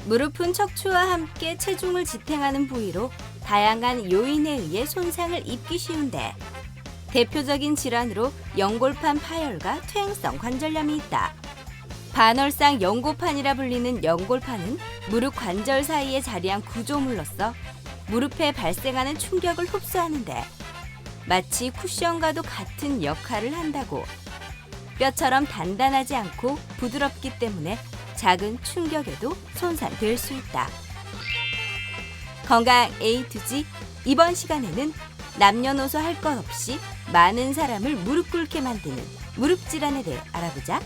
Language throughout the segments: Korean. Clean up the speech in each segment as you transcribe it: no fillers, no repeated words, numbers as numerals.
무릎은 척추와 함께 체중을 지탱하는 부위로 다양한 요인에 의해 손상을 입기 쉬운데 대표적인 질환으로 연골판 파열과 퇴행성 관절염이 있다. 반월상 연고판이라 불리는 연골판은 무릎 관절 사이에 자리한 구조물로서 무릎에 발생하는 충격을 흡수하는데 마치 쿠션과도 같은 역할을 한다고. 뼈처럼 단단하지 않고 부드럽기 때문에 작은 충격에도 손상될 수 있다. 건강 A to G, 이번 시간에는 남녀노소 할 것 없이 많은 사람을 무릎 꿇게 만드는 무릎 질환에 대해 알아보자.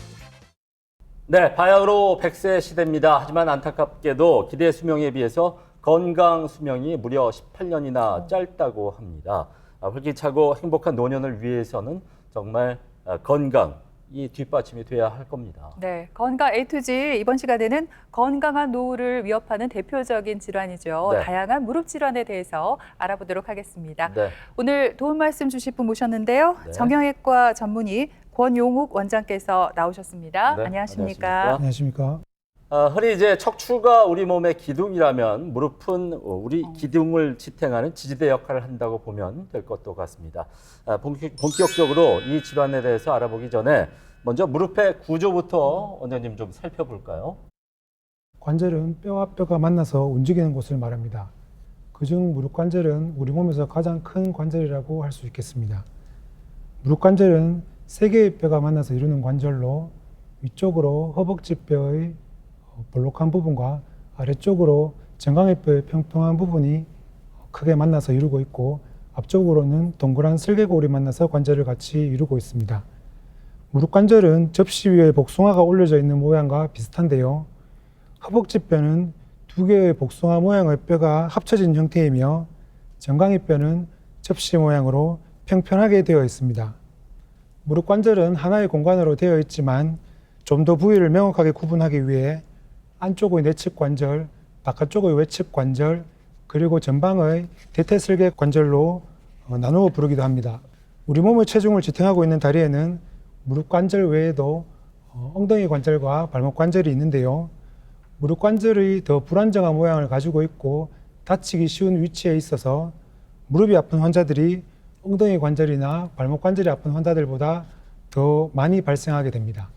네, 바야흐로 100세 시대입니다. 하지만 안타깝게도 기대 수명에 비해서 건강 수명이 무려 18년이나 짧다고 합니다. 활기차고 행복한 노년을 위해서는 정말 건강이 뒷받침이 돼야 할 겁니다. 네, 건강 A to G 이번 시간에는 건강한 노후를 위협하는 대표적인 질환이죠. 네. 다양한 무릎 질환에 대해서 알아보도록 하겠습니다. 네. 오늘 도움 말씀 주실 분 모셨는데요. 네. 정형외과 전문의 권용욱 원장께서 나오셨습니다. 네, 안녕하십니까? 안녕하십니까? 흔히 이제 척추가 우리 몸의 기둥이라면 무릎은 우리 기둥을 지탱하는 지지대 역할을 한다고 보면 될 것도 같습니다. 본격적으로 이 질환에 대해서 알아보기 전에 먼저 무릎의 구조부터 원장님 좀 살펴볼까요? 관절은 뼈와 뼈가 만나서 움직이는 곳을 말합니다. 그중 무릎 관절은 우리 몸에서 가장 큰 관절이라고 할 수 있겠습니다. 무릎 관절은 세 개의 뼈가 만나서 이루는 관절로 위쪽으로 허벅지 뼈의 볼록한 부분과 아래쪽으로 정강이 뼈의 평평한 부분이 크게 만나서 이루고 있고 앞쪽으로는 동그란 슬개골이 만나서 관절을 같이 이루고 있습니다. 무릎 관절은 접시 위에 복숭아가 올려져 있는 모양과 비슷한데요. 허벅지 뼈는 두 개의 복숭아 모양의 뼈가 합쳐진 형태이며 정강이 뼈는 접시 모양으로 평평하게 되어 있습니다. 무릎 관절은 하나의 공간으로 되어 있지만 좀 더 부위를 명확하게 구분하기 위해 안쪽의 내측 관절, 바깥쪽의 외측 관절, 그리고 전방의 대퇴슬개 관절로 나누어 부르기도 합니다. 우리 몸의 체중을 지탱하고 있는 다리에는 무릎 관절 외에도 엉덩이 관절과 발목 관절이 있는데요. 무릎 관절이 더 불안정한 모양을 가지고 있고 다치기 쉬운 위치에 있어서 무릎이 아픈 환자들이 엉덩이 관절이나 발목 관절이 아픈 환자들보다 더 많이 발생하게 됩니다.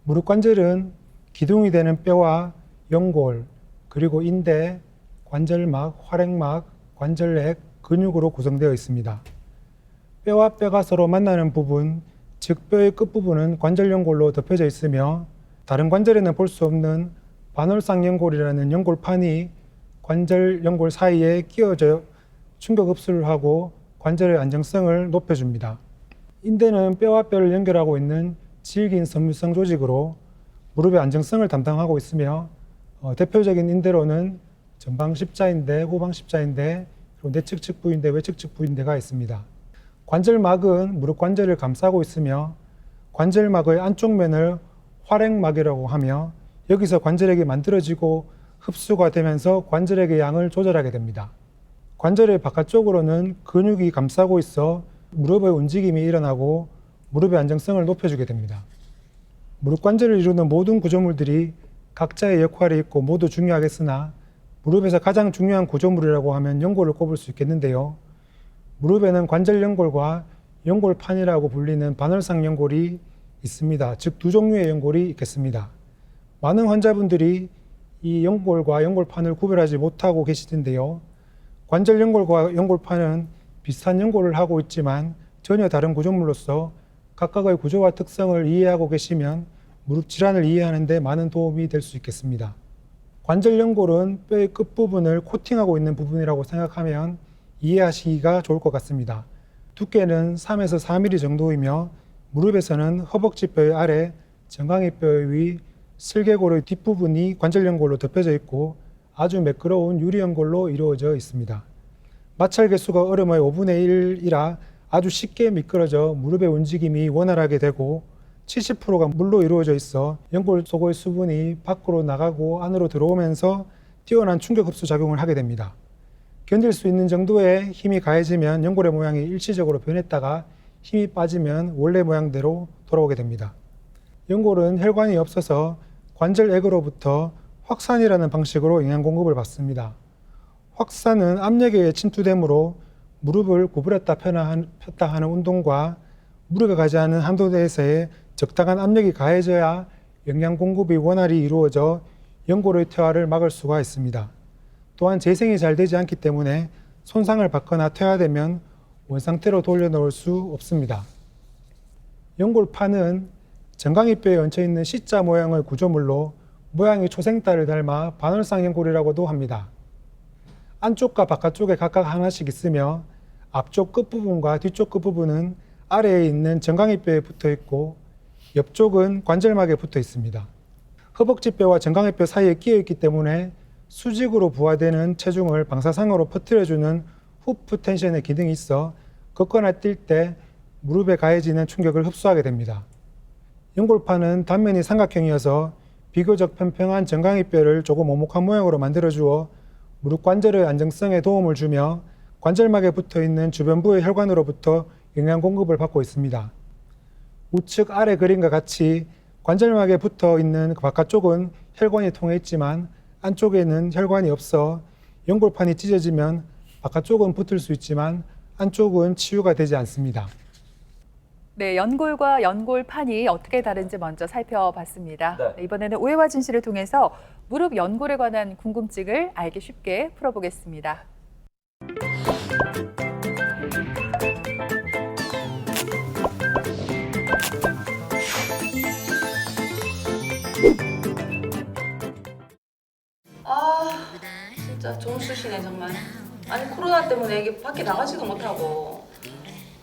무릎 관절은 기둥이 되는 뼈와 연골, 그리고 인대, 관절막, 활액막, 관절액, 근육으로 구성되어 있습니다. 뼈와 뼈가 서로 만나는 부분, 즉 뼈의 끝부분은 관절연골로 덮여져 있으며 다른 관절에는 볼 수 없는 반월상 연골이라는 연골판이 관절 연골 사이에 끼워져 충격 흡수를 하고 관절의 안정성을 높여줍니다. 인대는 뼈와 뼈를 연결하고 있는 질긴 섬유성 조직으로 무릎의 안정성을 담당하고 있으며 대표적인 인대로는 전방 십자인대, 후방 십자인대, 그리고 내측 측부인대, 외측 측부인대가 있습니다. 관절막은 무릎 관절을 감싸고 있으며 관절막의 안쪽 면을 활액막이라고 하며 여기서 관절액이 만들어지고 흡수가 되면서 관절액의 양을 조절하게 됩니다. 관절의 바깥쪽으로는 근육이 감싸고 있어 무릎의 움직임이 일어나고 무릎의 안정성을 높여주게 됩니다. 무릎 관절을 이루는 모든 구조물들이 각자의 역할이 있고 모두 중요하겠으나 무릎에서 가장 중요한 구조물이라고 하면 연골을 꼽을 수 있겠는데요. 무릎에는 관절 연골과 연골판이라고 불리는 반월상 연골이 있습니다. 즉 두 종류의 연골이 있겠습니다. 많은 환자분들이 이 연골과 연골판을 구별하지 못하고 계시는데요. 관절 연골과 연골판은 비슷한 연골을 하고 있지만 전혀 다른 구조물로서 각각의 구조와 특성을 이해하고 계시면 무릎 질환을 이해하는 데 많은 도움이 될 수 있겠습니다. 관절 연골은 뼈의 끝부분을 코팅하고 있는 부분이라고 생각하면 이해하시기가 좋을 것 같습니다. 두께는 3에서 4mm 정도이며 무릎에서는 허벅지 뼈의 아래, 정강이 뼈의 위, 슬개골의 뒷부분이 관절 연골로 덮여져 있고 아주 매끄러운 유리 연골로 이루어져 있습니다. 마찰 개수가 얼음의 5분의 1이라 아주 쉽게 미끄러져 무릎의 움직임이 원활하게 되고 70%가 물로 이루어져 있어 연골 속의 수분이 밖으로 나가고 안으로 들어오면서 뛰어난 충격 흡수 작용을 하게 됩니다. 견딜 수 있는 정도의 힘이 가해지면 연골의 모양이 일시적으로 변했다가 힘이 빠지면 원래 모양대로 돌아오게 됩니다. 연골은 혈관이 없어서 관절액으로부터 확산이라는 방식으로 영양 공급을 받습니다. 확산은 압력에 의해 침투되므로 무릎을 구부렸다 폈다 하는 운동과 무리가 가지 않은 한도 내에서의 적당한 압력이 가해져야 영양 공급이 원활히 이루어져 연골의 퇴화를 막을 수가 있습니다. 또한 재생이 잘 되지 않기 때문에 손상을 받거나 퇴화되면 원상태로 돌려놓을 수 없습니다. 연골판은 정강이뼈에 얹혀있는 C자 모양의 구조물로 모양이 초생달을 닮아 반월상 연골이라고도 합니다. 안쪽과 바깥쪽에 각각 하나씩 있으며 앞쪽 끝부분과 뒤쪽 끝부분은 아래에 있는 정강이뼈에 붙어 있고 옆쪽은 관절막에 붙어 있습니다. 허벅지뼈와 정강이뼈 사이에 끼어 있기 때문에 수직으로 부하되는 체중을 방사상으로 퍼뜨려주는 후프 텐션의 기능이 있어 걷거나 뛸 때 무릎에 가해지는 충격을 흡수하게 됩니다. 연골판은 단면이 삼각형이어서 비교적 평평한 정강이뼈를 조금 오목한 모양으로 만들어주어 무릎 관절의 안정성에 도움을 주며 관절막에 붙어있는 주변부의 혈관으로부터 영양 공급을 받고 있습니다. 우측 아래 그림과 같이 관절막에 붙어있는 바깥쪽은 혈관이 통해 있지만 안쪽에는 혈관이 없어 연골판이 찢어지면 바깥쪽은 붙을 수 있지만 안쪽은 치유가 되지 않습니다. 네, 연골과 연골판이 어떻게 다른지 먼저 살펴봤습니다. 네. 네, 이번에는 오해와 진실을 통해서 무릎 연골에 관한 궁금증을 알기 쉽게 풀어보겠습니다. 아 진짜 종수시네 정말. 아니 코로나 때문에 이게 밖에 나가지도 못하고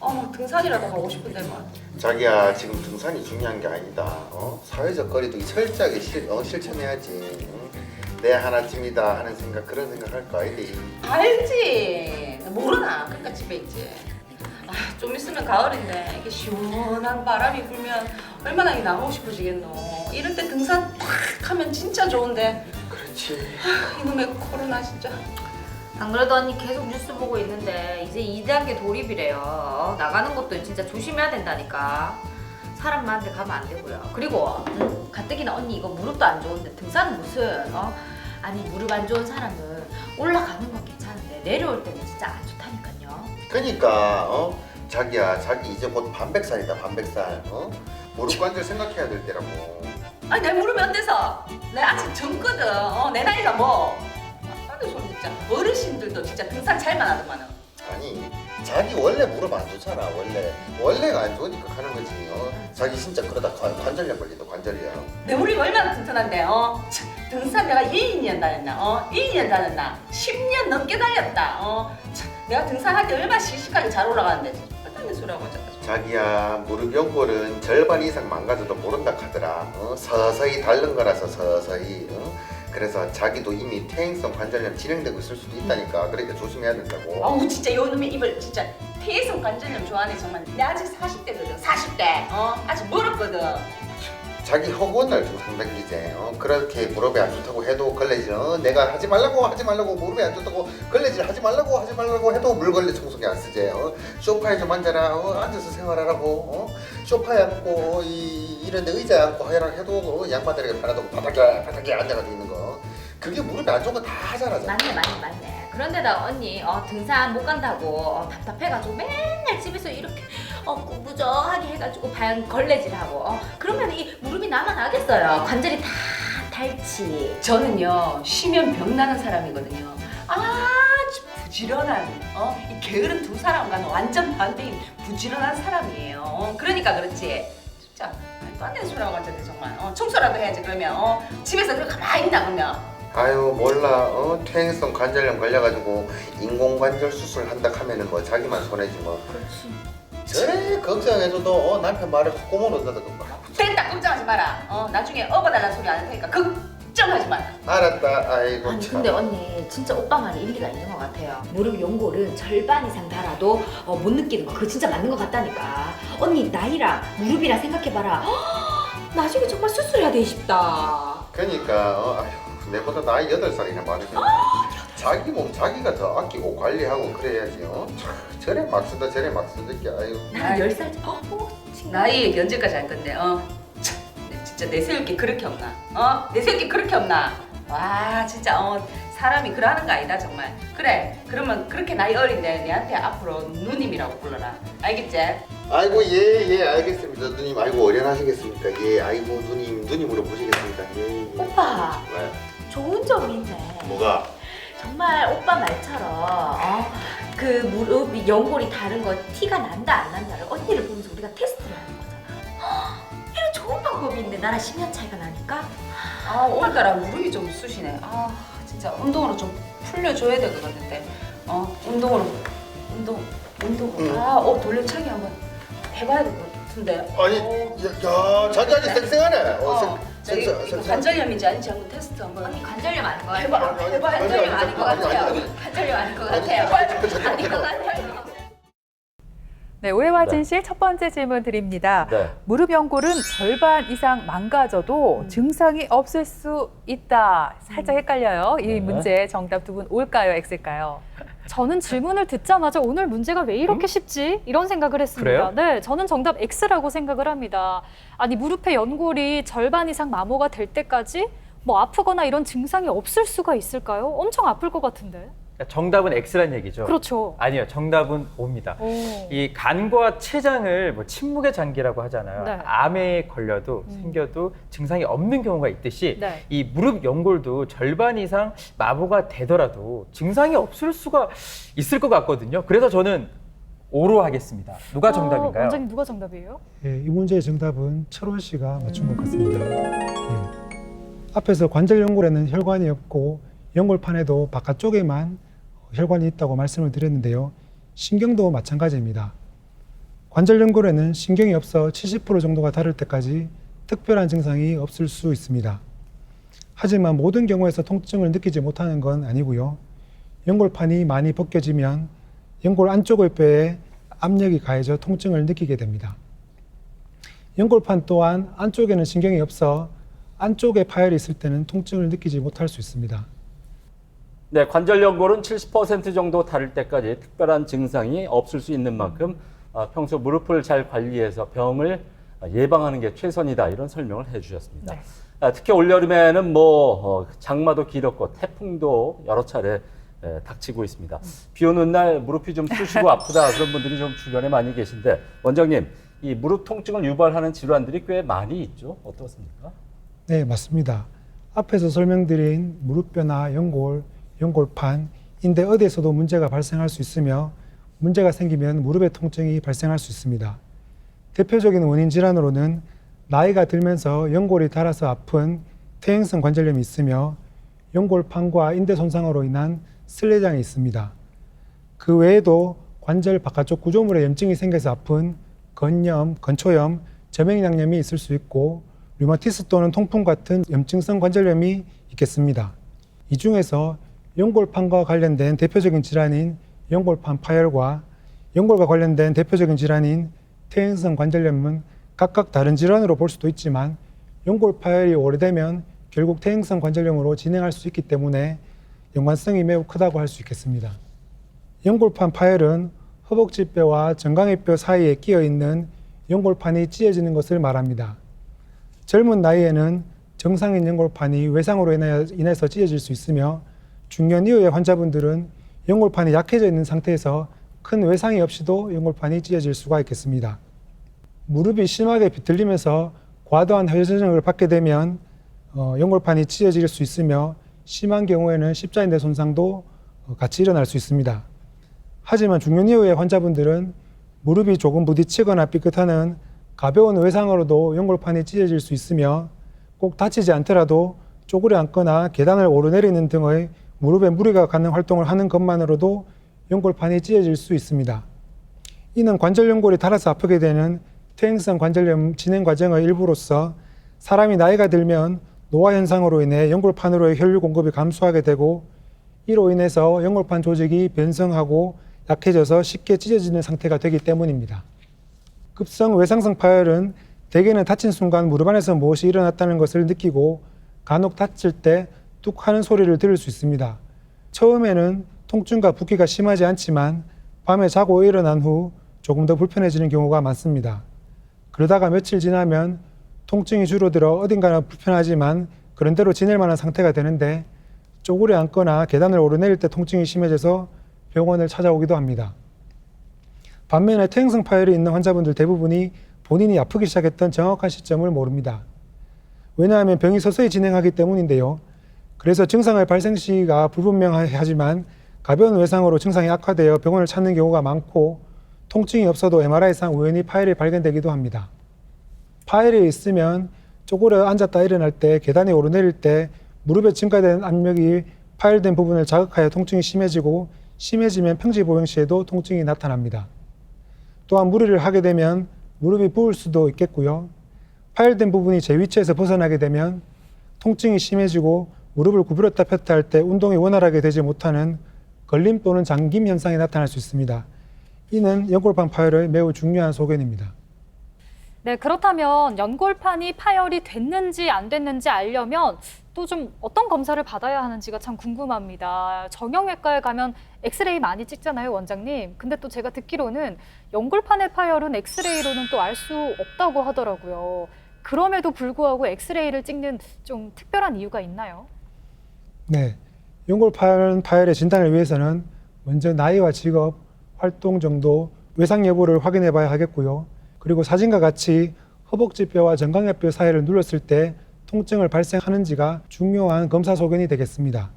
막 등산이라도 가고 싶은데 막. 자기야 지금 등산이 중요한 게 아니다. 사회적 거리두기 철저하게 실천해야지. 내 하나쯤이다 하는 생각 그런 생각 할 거 아니지. 알지. 모르나. 그러니까 집에 있지. 좀 있으면 가을인데 이게 시원한 바람이 불면 얼마나 나가고 싶어지겠노. 이럴 때 등산 탁 하면 진짜 좋은데. 그렇지. 이놈의 코로나 진짜. 안 그래도 언니 계속 뉴스 보고 있는데 이제 2단계 돌입이래요. 나가는 것도 진짜 조심해야 된다니까. 사람 많은데 가면 안 되고요. 그리고 가뜩이나 언니 이거 무릎도 안 좋은데 등산은 무슨 아니 무릎 안 좋은 사람은 올라가는 건 괜찮은데 내려올 때는 진짜 안 좋다니까요. 그러니까 자기야 자기 이제 곧 반백살이다 반백살. 무릎 관절 생각해야 될 때라고. 아니 내 무릎이 어때서? 내 아직 젊거든. 내 나이가 뭐. 하는 소리 진짜. 어르신들도 진짜 등산 잘만 하더만은. 아니 자기 원래 무릎 안 좋잖아. 원래가 안 좋으니까 하는 거지. 자기 진짜 그러다 관절염 걸린다 관절염. 내 무릎이 얼마나 튼튼한데. 등산 내가 2년 다녔나? 2년 다녔나? 10년 넘게 다녔다. 내가 등산할 때 얼마나 씩씩하게 잘 올라가는데. 어떤 소리하고 있잖아. 자기야 무릎 연골은 절반 이상 망가져도 모른다 하더라. 서서히 닳는 거라서 서서히. 그래서 자기도 이미 퇴행성 관절염 진행되고 있을 수도 있다니까. 그러니까 조심해야 된다고. 아우 진짜 요놈의 입을 진짜 퇴행성 관절염 좋아하네 정말. 내 아직 40대거든. 40대. 아직 멀었거든. 자기 허구한 날 등산 다니지. 그렇게 무릎에 안 좋다고 해도 걸레질 내가 하지 말라고 무릎에 안 좋다고 걸레질 하지 말라고 해도 물걸레 청소기 안 쓰지. 소파에 좀 앉아라. 앉아서 생활하라고. 소파에 앉고 이런 데 의자에 앉고 하라 해도 양반들에게 편하다고 바닥에 앉아가지고 있는 거. 그게 무릎에 안 좋은 거 다 하잖아. 맞네. 그런데다 언니 등산 못 간다고 답답해가지고 맨날 집에서 이렇게 꾸부정하게 해가지고 걸레질하고 그러면 이 무릎이 남아나겠어요. 관절이 다 닳지. 저는요 쉬면 병 나는 사람이거든요. 아주 부지런한 이 게으른 두 사람과는 완전 반대인 부지런한 사람이에요. 그러니까 그렇지. 진짜 말도 안 되는 소리하고 앉았네 정말. 청소라도 해야지 그러면. 집에서 그렇게 가만히 있나 그러면. 아유 몰라. 퇴행성 관절염 걸려가지고 인공관절 수술 한다 하면은 뭐 자기만 손해지 뭐. 그렇지. 저래 걱정해줘도 남편 말에 콧구멍으로 넣어도 됐다 걱정하지 마라. 나중에 업어달라는 소리 안 할 테니까 걱정하지 마라. 알았다. 아이고 아니 참. 근데 언니 진짜 오빠 말이 일리가 있는 것 같아요. 무릎 연골은 절반 이상 닳아도 못 느끼는 거 그거 진짜 맞는 것 같다니까. 언니 나이랑 무릎이랑 생각해봐라. 나중에 정말 수술해야 돼 싶다. 그러니까 아휴 내보다 나이 8살이나 많으니까 자기 몸 자기가 더 아끼고 관리하고 그래야지. 저래 막 쓰다 저래 막 쓰듯이. 아유 나는 10살 나이 언제까지 할 건데. 참, 내 진짜 내세울 게 그렇게 없나? 내세울 게 그렇게 없나? 와 진짜 사람이 그러는 거 아니다 정말. 그래 그러면 그렇게 나이 어린데 내한테 앞으로 누님이라고 불러라. 알겠지? 아이고 예 알겠습니다 누님. 아이고 어련하시겠습니까? 예 아이고 누님으로 모시겠습니다. 예. 오빠 왜? 좋은 점이 있네. 뭐가? 정말 오빠 말처럼 그 무릎이 연골이 다른 거 티가 난다 안 난다를 언니를 보면서 우리가 테스트를 하는 거잖아. 이런 좋은 방법이 있는데 나랑 10년 차이가 나니까. 오늘따라 무릎이 좀 쑤시네. 진짜 운동으로 좀 풀려줘야 되거든요. 운동으로. 돌려차기 한번 해봐야 될 것 같은데. 아니 야 자기 아주 쌩쌩하네. 저기 관절염인지 아닌지 한번 테스트 한번. 언니 관절염 아닌 것 같아요. 해봐. 관절염 아닌 것 같아요. 관절염 아닌 것 같아요. 아닌 것 같아요. 네, 오해와 진실 첫 번째 질문 드립니다. 네. 무릎 연골은 절반 이상 망가져도 증상이 없을 수 있다. 살짝 헷갈려요. 이 네. 문제 정답 두 분 올까요, X일까요? 저는 질문을 듣자마자 오늘 문제가 왜 이렇게 쉽지? 이런 생각을 했습니다. 그래요? 네, 저는 정답 X라고 생각을 합니다. 아니, 무릎의 연골이 절반 이상 마모가 될 때까지 뭐 아프거나 이런 증상이 없을 수가 있을까요? 엄청 아플 것 같은데. 정답은 X란 얘기죠? 그렇죠. 아니요, 정답은 O입니다. 오. 이 간과 췌장을 뭐 침묵의 장기라고 하잖아요. 네. 암에 걸려도 생겨도 증상이 없는 경우가 있듯이 네. 이 무릎 연골도 절반 이상 마모가 되더라도 증상이 없을 수가 있을 것 같거든요. 그래서 저는 O로 하겠습니다. 누가 정답인가요? 원장님 누가 정답이에요? 예, 이 문제의 정답은 철원 씨가 맞춘 것 같습니다. 예. 앞에서 관절 연골에는 혈관이 없고 연골판에도 바깥쪽에만 혈관이 있다고 말씀을 드렸는데요. 신경도 마찬가지입니다. 관절 연골에는 신경이 없어 70% 정도가 다를 때까지 특별한 증상이 없을 수 있습니다. 하지만 모든 경우에서 통증을 느끼지 못하는 건 아니고요. 연골판이 많이 벗겨지면 연골 안쪽의 뼈에 압력이 가해져 통증을 느끼게 됩니다. 연골판 또한 안쪽에는 신경이 없어 안쪽에 파열이 있을 때는 통증을 느끼지 못할 수 있습니다. 네, 관절 연골은 70% 정도 다를 때까지 특별한 증상이 없을 수 있는 만큼 평소 무릎을 잘 관리해서 병을 예방하는 게 최선이다 이런 설명을 해주셨습니다. 네. 특히 올여름에는 장마도 길었고 태풍도 여러 차례 닥치고 있습니다. 비 오는 날 무릎이 좀 쑤시고 아프다 그런 분들이 좀 주변에 많이 계신데 원장님 이 무릎 통증을 유발하는 질환들이 꽤 많이 있죠? 어떻습니까? 네, 맞습니다. 앞에서 설명드린 무릎뼈나 연골, 연골판, 인대 어디에서도 문제가 발생할 수 있으며 문제가 생기면 무릎의 통증이 발생할 수 있습니다. 대표적인 원인 질환으로는 나이가 들면서 연골이 닳아서 아픈 퇴행성 관절염이 있으며 연골판과 인대 손상으로 인한 슬레장이 있습니다. 그 외에도 관절 바깥쪽 구조물에 염증이 생겨서 아픈 건염, 건초염, 점액양염이 있을 수 있고 류마티스 또는 통풍 같은 염증성 관절염이 있겠습니다. 이 중에서 연골판과 관련된 대표적인 질환인 연골판 파열과 연골과 관련된 대표적인 질환인 퇴행성 관절염은 각각 다른 질환으로 볼 수도 있지만 연골 파열이 오래되면 결국 퇴행성 관절염으로 진행할 수 있기 때문에 연관성이 매우 크다고 할 수 있겠습니다. 연골판 파열은 허벅지뼈와 정강이뼈 사이에 끼어 있는 연골판이 찢어지는 것을 말합니다. 젊은 나이에는 정상인 연골판이 외상으로 인해서 찢어질 수 있으며 중년 이후의 환자분들은 연골판이 약해져 있는 상태에서 큰 외상이 없이도 연골판이 찢어질 수가 있겠습니다. 무릎이 심하게 비틀리면서 과도한 회전력을 받게 되면 연골판이 찢어질 수 있으며 심한 경우에는 십자인대 손상도 같이 일어날 수 있습니다. 하지만 중년 이후의 환자분들은 무릎이 조금 부딪히거나 삐끗하는 가벼운 외상으로도 연골판이 찢어질 수 있으며 꼭 다치지 않더라도 쪼그려 앉거나 계단을 오르내리는 등의 무릎에 무리가 가는 활동을 하는 것만으로도 연골판이 찢어질 수 있습니다. 이는 관절 연골이 닳아서 아프게 되는 퇴행성 관절염 진행 과정의 일부로서 사람이 나이가 들면 노화 현상으로 인해 연골판으로의 혈류 공급이 감소하게 되고 이로 인해서 연골판 조직이 변성하고 약해져서 쉽게 찢어지는 상태가 되기 때문입니다. 급성 외상성 파열은 대개는 다친 순간 무릎 안에서 무엇이 일어났다는 것을 느끼고 간혹 다칠 때 뚝 하는 소리를 들을 수 있습니다. 처음에는 통증과 붓기가 심하지 않지만 밤에 자고 일어난 후 조금 더 불편해지는 경우가 많습니다. 그러다가 며칠 지나면 통증이 줄어들어 어딘가는 불편하지만 그런 대로 지낼 만한 상태가 되는데 쪼그려 앉거나 계단을 오르내릴 때 통증이 심해져서 병원을 찾아오기도 합니다. 반면에 퇴행성 파열이 있는 환자분들 대부분이 본인이 아프기 시작했던 정확한 시점을 모릅니다. 왜냐하면 병이 서서히 진행하기 때문인데요. 그래서 증상의 발생 시기가 불분명하지만 가벼운 외상으로 증상이 악화되어 병원을 찾는 경우가 많고 통증이 없어도 MRI상 우연히 파열이 발견되기도 합니다. 파열이 있으면 쪼그려 앉았다 일어날 때, 계단에 오르내릴 때 무릎에 증가된 압력이 파열된 부분을 자극하여 통증이 심해지고 심해지면 평지보행 시에도 통증이 나타납니다. 또한 무리를 하게 되면 무릎이 부을 수도 있겠고요. 파열된 부분이 제 위치에서 벗어나게 되면 통증이 심해지고 무릎을 구부렸다 폈다 할 때 운동이 원활하게 되지 못하는 걸림 또는 잠김 현상이 나타날 수 있습니다. 이는 연골판 파열의 매우 중요한 소견입니다. 네, 그렇다면 연골판이 파열이 됐는지 안 됐는지 알려면 또 좀 어떤 검사를 받아야 하는지가 참 궁금합니다. 정형외과에 가면 엑스레이 많이 찍잖아요, 원장님. 근데 또 제가 듣기로는 연골판의 파열은 엑스레이로는 또 알 수 없다고 하더라고요. 그럼에도 불구하고 엑스레이를 찍는 좀 특별한 이유가 있나요? 네, 연골판 파열의 진단을 위해서는 먼저 나이와 직업, 활동 정도, 외상 여부를 확인해 봐야 하겠고요. 그리고 사진과 같이 허벅지뼈와 정강이뼈 사이를 눌렀을 때 통증을 발생하는지가 중요한 검사 소견이 되겠습니다.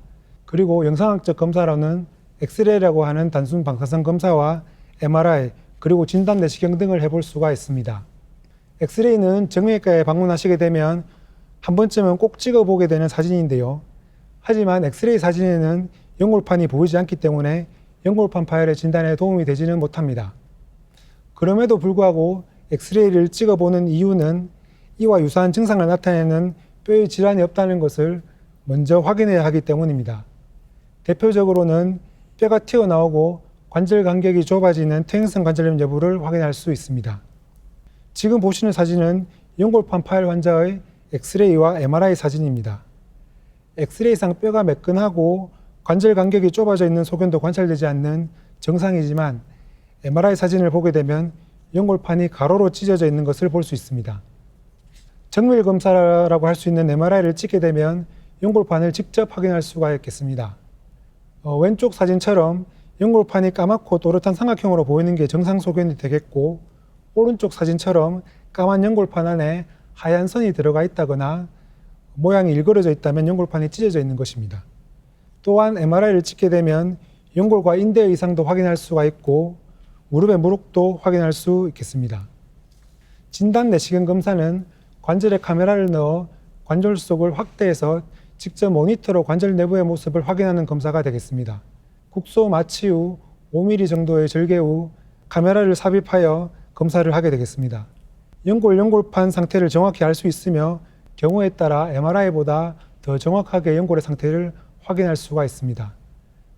그리고 영상학적 검사로는 엑스레이라고 하는 단순 방사선 검사와 MRI, 그리고 진단 내시경 등을 해볼 수가 있습니다. 엑스레이는 정형외과에 방문하시게 되면 한 번쯤은 꼭 찍어보게 되는 사진인데요. 하지만 엑스레이 사진에는 연골판이 보이지 않기 때문에 연골판 파열의 진단에 도움이 되지는 못합니다. 그럼에도 불구하고 엑스레이를 찍어보는 이유는 이와 유사한 증상을 나타내는 뼈의 질환이 없다는 것을 먼저 확인해야 하기 때문입니다. 대표적으로는 뼈가 튀어나오고 관절 간격이 좁아지는 퇴행성 관절염 여부를 확인할 수 있습니다. 지금 보시는 사진은 연골판 파열 환자의 엑스레이와 MRI 사진입니다. 엑스레이상 뼈가 매끈하고 관절 간격이 좁아져 있는 소견도 관찰되지 않는 정상이지만 MRI 사진을 보게 되면 연골판이 가로로 찢어져 있는 것을 볼 수 있습니다. 정밀 검사라고 할 수 있는 MRI를 찍게 되면 연골판을 직접 확인할 수가 있겠습니다. 왼쪽 사진처럼 연골판이 까맣고 또렷한 삼각형으로 보이는 게 정상 소견이 되겠고, 오른쪽 사진처럼 까만 연골판 안에 하얀 선이 들어가 있다거나 모양이 일그러져 있다면 연골판이 찢어져 있는 것입니다. 또한 MRI를 찍게 되면 연골과 인대의 이상도 확인할 수가 있고 무릎의 무릎도 확인할 수 있겠습니다. 진단 내시경 검사는 관절에 카메라를 넣어 관절 속을 확대해서 직접 모니터로 관절 내부의 모습을 확인하는 검사가 되겠습니다. 국소 마취 후 5mm 정도의 절개 후 카메라를 삽입하여 검사를 하게 되겠습니다. 연골판 상태를 정확히 알 수 있으며 경우에 따라 MRI보다 더 정확하게 연골의 상태를 확인할 수가 있습니다.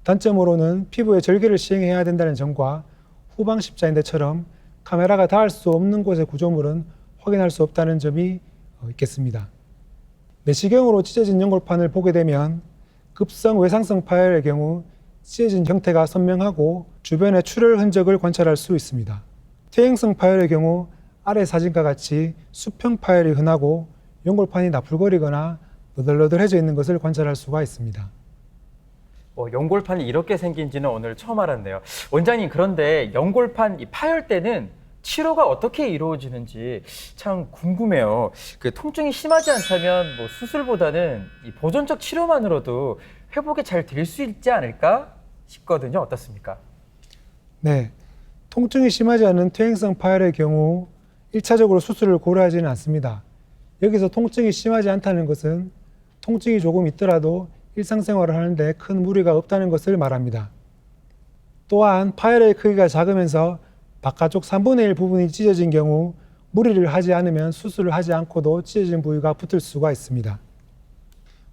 단점으로는 피부에 절개를 시행해야 된다는 점과 후방 십자인대처럼 카메라가 닿을 수 없는 곳의 구조물은 확인할 수 없다는 점이 있겠습니다. 내시경으로 찢어진 연골판을 보게 되면 급성 외상성 파열의 경우 찢어진 형태가 선명하고 주변에 출혈 흔적을 관찰할 수 있습니다. 퇴행성 파열의 경우 아래 사진과 같이 수평 파열이 흔하고 연골판이 나풀거리거나 너덜너덜해져 있는 것을 관찰할 수가 있습니다. 연골판이 이렇게 생긴지는 오늘 처음 알았네요. 원장님, 그런데 연골판 이 파열 때는 치료가 어떻게 이루어지는지 참 궁금해요. 그 통증이 심하지 않다면 수술보다는 이 보존적 치료만으로도 회복이 잘 될 수 있지 않을까 싶거든요. 어떻습니까? 네, 통증이 심하지 않은 퇴행성 파열의 경우 1차적으로 수술을 고려하지는 않습니다. 여기서 통증이 심하지 않다는 것은 통증이 조금 있더라도 일상생활을 하는데 큰 무리가 없다는 것을 말합니다. 또한 파열의 크기가 작으면서 바깥쪽 3분의 1 부분이 찢어진 경우 무리를 하지 않으면 수술을 하지 않고도 찢어진 부위가 붙을 수가 있습니다.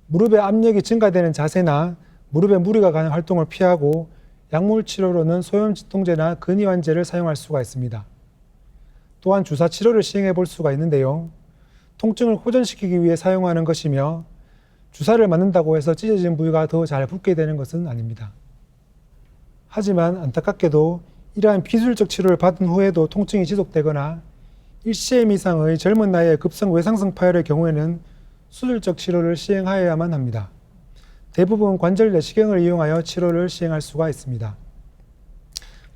무릎의 압력이 증가되는 자세나 무릎에 무리가 가는 활동을 피하고 약물 치료로는 소염 진통제나 근이완제를 사용할 수가 있습니다. 또한 주사 치료를 시행해 볼 수가 있는데요. 통증을 호전시키기 위해 사용하는 것이며 주사를 맞는다고 해서 찢어진 부위가 더 잘 붓게 되는 것은 아닙니다. 하지만 안타깝게도 이러한 비술적 치료를 받은 후에도 통증이 지속되거나 1cm 이상의 젊은 나이의 급성 외상성 파열의 경우에는 수술적 치료를 시행하여야만 합니다. 대부분 관절 내시경을 이용하여 치료를 시행할 수가 있습니다.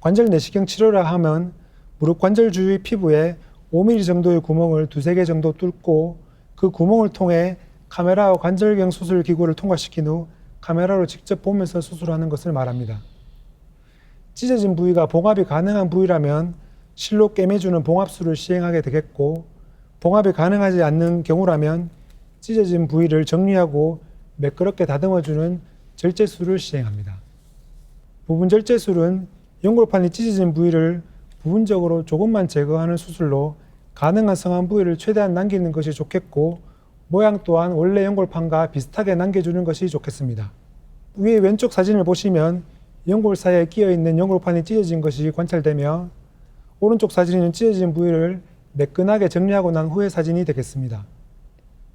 관절 내시경 치료라 하면 무릎 관절 주위 피부에 5mm 정도의 구멍을 2-3개 정도 뚫고 그 구멍을 통해 카메라와 관절경 수술 기구를 통과시킨 후 카메라로 직접 보면서 수술하는 것을 말합니다. 찢어진 부위가 봉합이 가능한 부위라면 실로 꿰매주는 봉합술을 시행하게 되겠고, 봉합이 가능하지 않는 경우라면 찢어진 부위를 정리하고 매끄럽게 다듬어주는 절제술을 시행합니다. 부분 절제술은 연골판이 찢어진 부위를 부분적으로 조금만 제거하는 수술로 가능한 성한 부위를 최대한 남기는 것이 좋겠고, 모양 또한 원래 연골판과 비슷하게 남겨주는 것이 좋겠습니다. 위에 왼쪽 사진을 보시면 연골 사이에 끼어있는 연골판이 찢어진 것이 관찰되며, 오른쪽 사진은 찢어진 부위를 매끈하게 정리하고 난 후의 사진이 되겠습니다.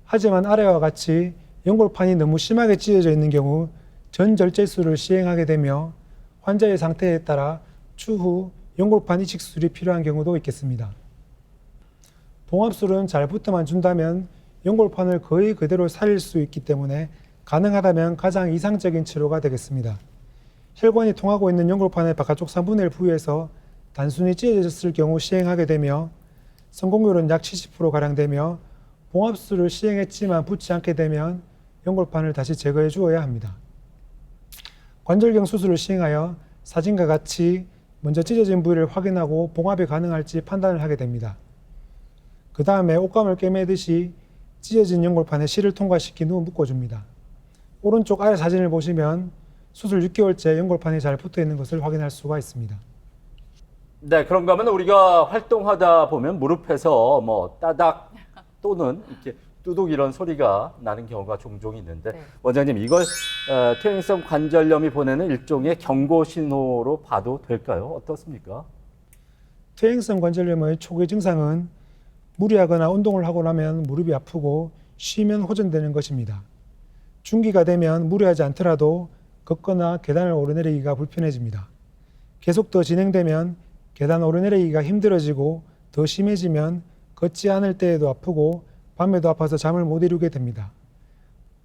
하지만 아래와 같이 연골판이 너무 심하게 찢어져 있는 경우 전절제술을 시행하게 되며 환자의 상태에 따라 추후 연골판 이식술이 필요한 경우도 있겠습니다. 봉합술은 잘 붙어만 준다면 연골판을 거의 그대로 살릴 수 있기 때문에 가능하다면 가장 이상적인 치료가 되겠습니다. 혈관이 통하고 있는 연골판의 바깥쪽 3분의 1 부위에서 단순히 찢어졌을 경우 시행하게 되며 성공률은 약 70%가량 되며, 봉합술을 시행했지만 붙지 않게 되면 연골판을 다시 제거해 주어야 합니다. 관절경 수술을 시행하여 사진과 같이 먼저 찢어진 부위를 확인하고 봉합이 가능할지 판단을 하게 됩니다. 그 다음에 옷감을 꿰매듯이 찢어진 연골판에 실을 통과시킨 후 묶어줍니다. 오른쪽 아래 사진을 보시면 수술 6개월째 연골판이 잘 붙어 있는 것을 확인할 수가 있습니다. 네, 그런가 하면 우리가 활동하다 보면 무릎에서 뭐 따닥 또는 이렇게 뚜둑 이런 소리가 나는 경우가 종종 있는데, 네. 원장님, 이걸 퇴행성 관절염이 보내는 일종의 경고 신호로 봐도 될까요? 어떻습니까? 퇴행성 관절염의 초기 증상은 무리하거나 운동을 하고 나면 무릎이 아프고 쉬면 호전되는 것입니다. 중기가 되면 무리하지 않더라도 걷거나 계단을 오르내리기가 불편해집니다. 계속 더 진행되면 계단 오르내리기가 힘들어지고 더 심해지면 걷지 않을 때에도 아프고 밤에도 아파서 잠을 못 이루게 됩니다.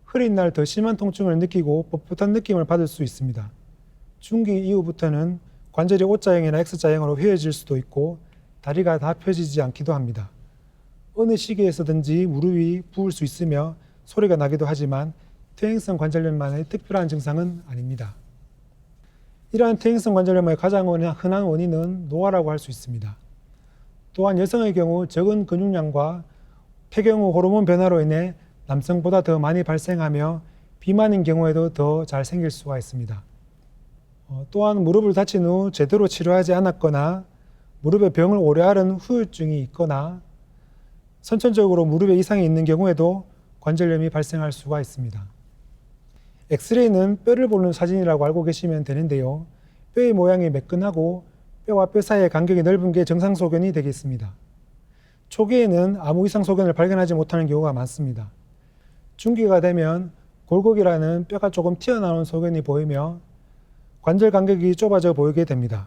흐린 날 더 심한 통증을 느끼고 뻣뻣한 느낌을 받을 수 있습니다. 중기 이후부터는 관절이 O자형이나 X자형으로 휘어질 수도 있고 다리가 다 펴지지 않기도 합니다. 어느 시기에서든지 무릎이 부을 수 있으며 소리가 나기도 하지만 퇴행성 관절염만의 특별한 증상은 아닙니다. 이러한 퇴행성 관절염의 가장 흔한 원인은 노화라고 할 수 있습니다. 또한 여성의 경우 적은 근육량과 폐경후 호르몬 변화로 인해 남성보다 더 많이 발생하며 비만인 경우에도 더 잘 생길 수가 있습니다. 또한 무릎을 다친 후 제대로 치료하지 않았거나 무릎에 병을 오래 앓은 후유증이 있거나 선천적으로 무릎에 이상이 있는 경우에도 관절염이 발생할 수가 있습니다. 엑스레이는 뼈를 보는 사진이라고 알고 계시면 되는데요. 뼈의 모양이 매끈하고 뼈와 뼈 사이의 간격이 넓은 게 정상 소견이 되겠습니다. 초기에는 아무 이상 소견을 발견하지 못하는 경우가 많습니다. 중기가 되면 골격이라는 뼈가 조금 튀어나오는 소견이 보이며 관절 간격이 좁아져 보이게 됩니다.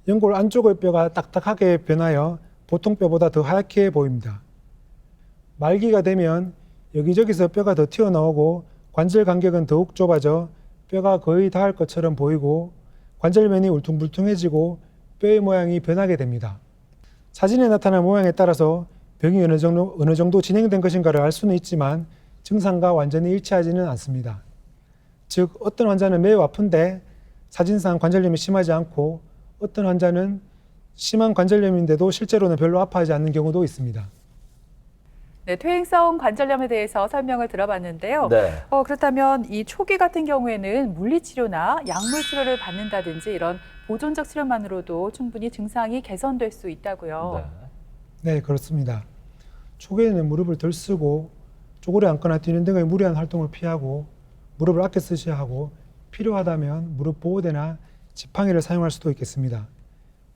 연골 안쪽의 뼈가 딱딱하게 변하여 보통 뼈보다 더 하얗게 보입니다. 말기가 되면 여기저기서 뼈가 더 튀어나오고 관절 간격은 더욱 좁아져 뼈가 거의 닿을 것처럼 보이고 관절면이 울퉁불퉁해지고 뼈의 모양이 변하게 됩니다. 사진에 나타난 모양에 따라서 병이 어느 정도 진행된 것인가를 알 수는 있지만 증상과 완전히 일치하지는 않습니다. 즉, 어떤 환자는 매우 아픈데 사진상 관절염이 심하지 않고 어떤 환자는 심한 관절염인데도 실제로는 별로 아파하지 않는 경우도 있습니다. 네, 퇴행성 관절염에 대해서 설명을 들어봤는데요. 네. 그렇다면 이 초기 같은 경우에는 물리치료나 약물치료를 받는다든지 이런 보존적 치료만으로도 충분히 증상이 개선될 수 있다고요. 네, 그렇습니다. 초기에는 무릎을 덜 쓰고 쪼그려 앉거나 뛰는 등의 무리한 활동을 피하고 무릎을 아껴 쓰셔야 하고 필요하다면 무릎 보호대나 지팡이를 사용할 수도 있겠습니다.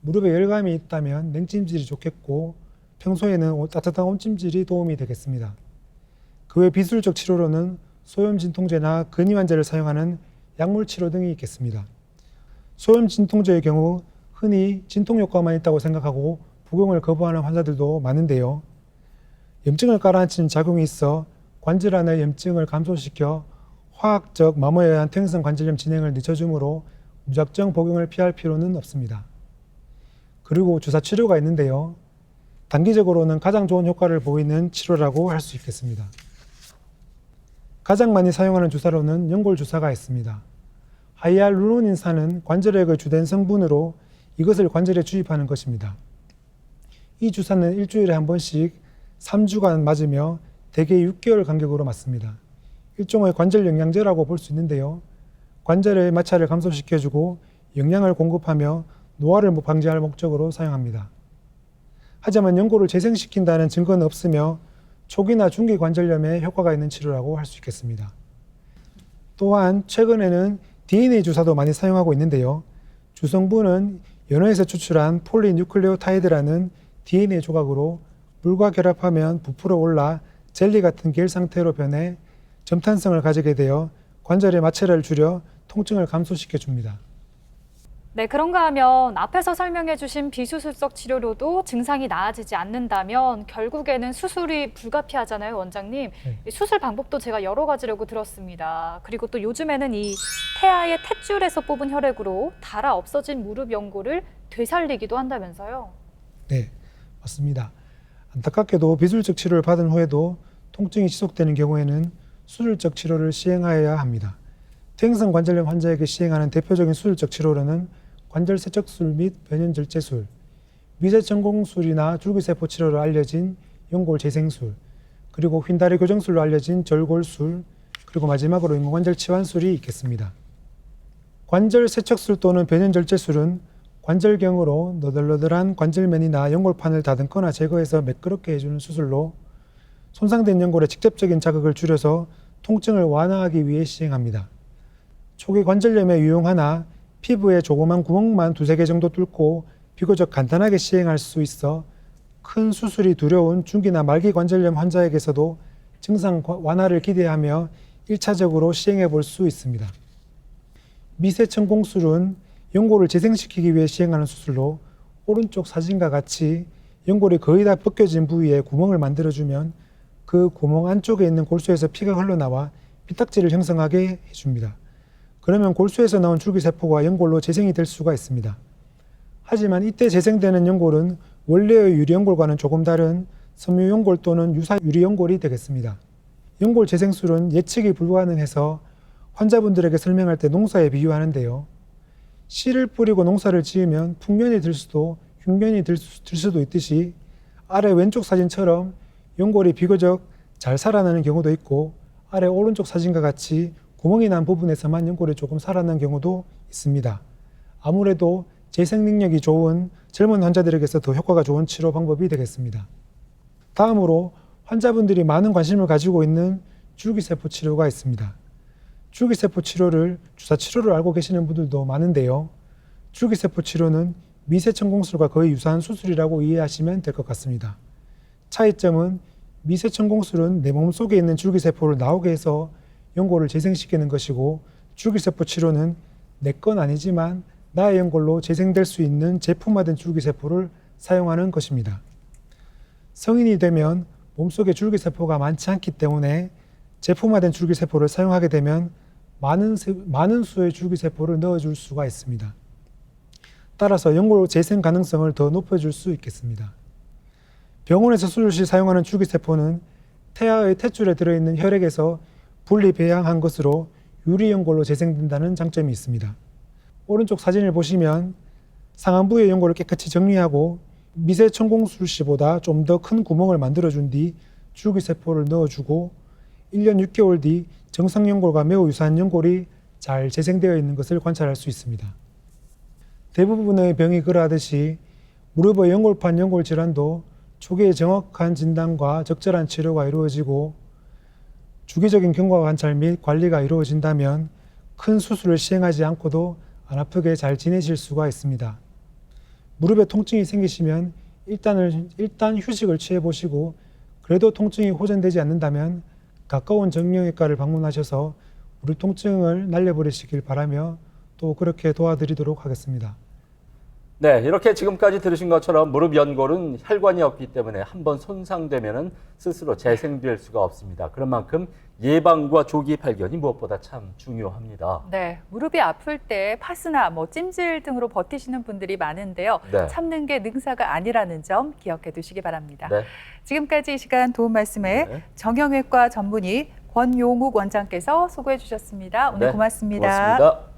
무릎에 열감이 있다면 냉찜질이 좋겠고 평소에는 따뜻한 온찜질이 도움이 되겠습니다. 그 외 비술적 치료로는 소염 진통제나 근위 환자를 사용하는 약물 치료 등이 있겠습니다. 소염 진통제의 경우 흔히 진통 효과만 있다고 생각하고 복용을 거부하는 환자들도 많은데요. 염증을 가라앉히는 작용이 있어 관절 안의 염증을 감소시켜 화학적 마모에 의한 퇴행성 관절염 진행을 늦춰주므로 무작정 복용을 피할 필요는 없습니다. 그리고 주사 치료가 있는데요. 단기적으로는 가장 좋은 효과를 보이는 치료라고 할 수 있겠습니다. 가장 많이 사용하는 주사로는 연골 주사가 있습니다. 하이알루로닌산은 관절액의 주된 성분으로 이것을 관절에 주입하는 것입니다. 이 주사는 일주일에 한 번씩 3주간 맞으며 대개 6개월 간격으로 맞습니다. 일종의 관절 영양제라고 볼 수 있는데요. 관절의 마찰을 감소시켜주고 영양을 공급하며 노화를 방지할 목적으로 사용합니다. 하지만 연골을 재생시킨다는 증거는 없으며 초기나 중기 관절염에 효과가 있는 치료라고 할 수 있겠습니다. 또한 최근에는 DNA 주사도 많이 사용하고 있는데요. 주성분은 연어에서 추출한 폴리뉴클레오타이드라는 DNA 조각으로 물과 결합하면 부풀어 올라 젤리 같은 겔 상태로 변해 점탄성을 가지게 되어 관절의 마찰을 줄여 통증을 감소시켜 줍니다. 네, 그런가 하면 앞에서 설명해 주신 비수술적 치료로도 증상이 나아지지 않는다면 결국에는 수술이 불가피하잖아요, 원장님. 네. 수술 방법도 제가 여러 가지라고 들었습니다. 그리고 또 요즘에는 이 태아의 탯줄에서 뽑은 혈액으로 닳아 없어진 무릎 연골을 되살리기도 한다면서요. 네, 맞습니다. 안타깝게도 비수술적 치료를 받은 후에도 통증이 지속되는 경우에는 수술적 치료를 시행하여야 합니다. 퇴행성 관절염 환자에게 시행하는 대표적인 수술적 치료로는 관절 세척술 및 변연절제술, 미세천공술이나 줄기세포 치료로 알려진 연골 재생술, 그리고 휜다리 교정술로 알려진 절골술, 그리고 마지막으로 인공관절 치환술이 있겠습니다. 관절 세척술 또는 변연절제술은 관절경으로 너덜너덜한 관절면이나 연골판을 다듬거나 제거해서 매끄럽게 해주는 수술로 손상된 연골의 직접적인 자극을 줄여서 통증을 완화하기 위해 시행합니다. 초기 관절염에 유용하나 피부에 조그만 구멍만 2-3개 정도 뚫고 비교적 간단하게 시행할 수 있어 큰 수술이 두려운 중기나 말기 관절염 환자에게서도 증상 완화를 기대하며 1차적으로 시행해 볼 수 있습니다. 미세천공술은 연골을 재생시키기 위해 시행하는 수술로 오른쪽 사진과 같이 연골이 거의 다 벗겨진 부위에 구멍을 만들어주면 그 구멍 안쪽에 있는 골수에서 피가 흘러나와 피딱지를 형성하게 해줍니다. 그러면 골수에서 나온 줄기세포가 연골로 재생이 될 수가 있습니다. 하지만 이때 재생되는 연골은 원래의 유리연골과는 조금 다른 섬유연골 또는 유사유리연골이 되겠습니다. 연골 재생술은 예측이 불가능해서 환자분들에게 설명할 때 농사에 비유하는데요. 씨를 뿌리고 농사를 지으면 풍년이 들 수도 흉년이 들 수도 있듯이 아래 왼쪽 사진처럼 연골이 비교적 잘 살아나는 경우도 있고 아래 오른쪽 사진과 같이 구멍이 난 부분에서만 연골이 조금 살아난 경우도 있습니다. 아무래도 재생 능력이 좋은 젊은 환자들에게서 더 효과가 좋은 치료 방법이 되겠습니다. 다음으로 환자분들이 많은 관심을 가지고 있는 줄기세포 치료가 있습니다. 줄기세포 치료를 주사 치료로 알고 계시는 분들도 많은데요. 줄기세포 치료는 미세천공술과 거의 유사한 수술이라고 이해하시면 될 것 같습니다. 차이점은 미세천공술은 내 몸속에 있는 줄기세포를 나오게 해서 연골을 재생시키는 것이고 줄기세포 치료는 내 건 아니지만 나의 연골로 재생될 수 있는 제품화된 줄기세포를 사용하는 것입니다. 성인이 되면 몸속에 줄기세포가 많지 않기 때문에 제품화된 줄기세포를 사용하게 되면 많은 수의 줄기세포를 넣어줄 수가 있습니다. 따라서 연골 재생 가능성을 더 높여줄 수 있겠습니다. 병원에서 수술 시 사용하는 줄기세포는 태아의 탯줄에 들어있는 혈액에서 분리 배양한 것으로 유리연골로 재생된다는 장점이 있습니다. 오른쪽 사진을 보시면 상안부의 연골을 깨끗이 정리하고 미세천공술 시보다 좀 더 큰 구멍을 만들어준 뒤 줄기세포를 넣어주고 1년 6개월 뒤 정상 연골과 매우 유사한 연골이 잘 재생되어 있는 것을 관찰할 수 있습니다. 대부분의 병이 그러하듯이 무릎의 연골판 연골 질환도 초기에 정확한 진단과 적절한 치료가 이루어지고 주기적인 경과 관찰 및 관리가 이루어진다면 큰 수술을 시행하지 않고도 안 아프게 잘 지내실 수가 있습니다. 무릎에 통증이 생기시면 일단 휴식을 취해 보시고 그래도 통증이 호전되지 않는다면 가까운 정형외과를 방문하셔서 무릎 통증을 날려버리시길 바라며 또 그렇게 도와드리도록 하겠습니다. 네, 이렇게 지금까지 들으신 것처럼 무릎 연골은 혈관이 없기 때문에 한번 손상되면은 스스로 재생될 수가 없습니다. 그런 만큼 예방과 조기 발견이 무엇보다 참 중요합니다. 네, 무릎이 아플 때 파스나 찜질 등으로 버티시는 분들이 많은데요. 네. 참는 게 능사가 아니라는 점 기억해 두시기 바랍니다. 네. 지금까지 이 시간 도움 말씀에 네. 정형외과 전문의 권용욱 원장께서 수고해 주셨습니다. 오늘 네, 고맙습니다. 고맙습니다.